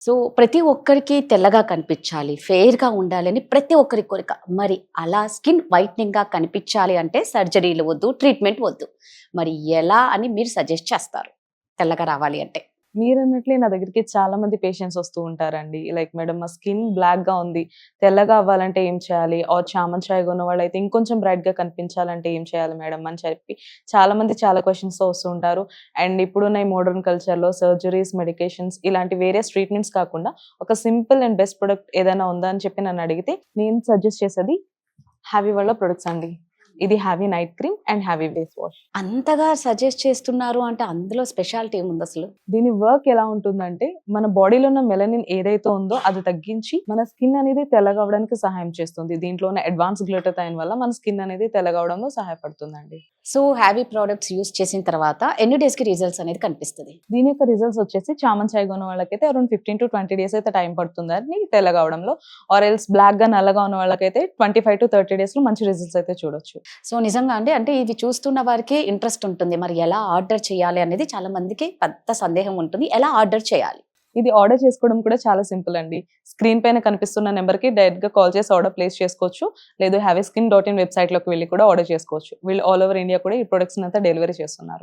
So, ప్రతి ఒక్కరికి తెల్లగా కనిపించాలి, ఫెయిర్‌గా ఉండాలని ప్రతి ఒక్కరి కోరిక. మరి అలా స్కిన్ వైట్‌నింగ్‌గా కనిపించాలి అంటే సర్జరీలు వద్దు, ట్రీట్మెంట్ వద్దు. మరి ఎలా అని మీరు సజెస్ట్ చేస్తారు? తెల్లగా రావాలి అంటే? మీరన్నట్లే నా దగ్గరికి చాలా మంది పేషెంట్స్ వస్తూ ఉంటారండి. లైక్ మేడం మా స్కిన్ బ్లాక్‌గా ఉంది. తెల్లగా అవ్వాలంటే ఏం చేయాలి? ఆర్ చామన్ ఛాయగా ఉన్నవాళ్ళైతే ఇంకొంచెం బ్రైట్‌గా కనిపించాలంటే ఏం చేయాలి మేడం? అని చెప్పి చాలా మంది చాలా క్వెషన్స్‌తో వస్తూ ఉంటారు. అండ్ ఇప్పుడున్న ఈ మోడర్న్ కల్చర్‌లో సర్జరీస్, మెడికేషన్స్ ఇలాంటి వేరియస్ ట్రీట్మెంట్స్ కాకుండా ఒక సింపుల్ అండ్ బెస్ట్ ప్రొడక్ట్ ఏదైనా ఉందా అని చెప్పి నన్ను అడిగితే నేను సజెస్ట్ చేసేది హ్యావీ వాళ్ళ ప్రొడక్ట్స్ అండి. ఇది heavy night cream and heavy face wash. అంతగా సజెస్ట్ చేస్తున్నారు అంటే అందులో స్పెషాలిటీ ఏముందసలు? దీని వర్క్ ఎలా ఉంటుందంటే, మన బాడీలో ఉన్న మెలనిన్ ఏదైతే ఉందో అది తగ్గించి, మన స్కిన్ అనేది తెల్లగా అవ్వడానికి సహాయం చేస్తుంది. దీంట్లో ఉన్న అడ్వాన్స్ గ్లూటాథైన్ వల్ల మన స్కిన్ అనేది తెల్లగా అవ్వడంలో సహాయపడుతుందండి. సో, హ్యావీ ప్రొడక్ట్స్ యూజ్ చేసిన తర్వాత ఎన్ని డేస్‌కి రిజల్ట్స్ అనేది కనిపిస్తది? దీని యొక్క రిజల్ట్స్ వచ్చేసి చామన్ ఛాయగా ఉన్న వాళ్ళకైతే అరౌండ్ 15-20 డేస్ అయితే టైం పడుతుందండి తెల్లగా అవ్వడంలో. ఆర్ ఎల్స్ బ్లాక్‌గా, నల్లగా ఉన్న వాళ్ళకైతే 25-30 డేస్‌లో మంచి రిజల్ట్స్ అయితే చూడొచ్చు. సో, నిజంగా అండి. అంటే ఇది చూస్తున్న వారికి ఇంట్రెస్ట్ ఉంటుంది. మరి ఎలా ఆర్డర్ చేయాలి అనేది చాలా మందికి పెద్ద సందేహం ఉంటుంది. ఎలా ఆర్డర్ చేయాలి? ఇది ఆర్డర్ చేసుకోవడం కూడా చాలా సింపుల్ అండి. స్క్రీన్ పైన కనిపిస్తున్న నెంబర్‌కి డైరెక్ట్‌గా కాల్ చేసి ఆర్డర్ ప్లేస్ చేసుకోవచ్చు. లేదు హ్యావీస్కిన్.in వెబ్‌సైట్‌లోకి వెళ్లి కూడా ఆర్డర్ చేసుకోవచ్చు. వీళ్ళు ఆల్ ఓవర్ ఇండియా కూడా ఈ ప్రొడక్ట్స్‌నంతా డెలివరీ చేస్తున్నారు.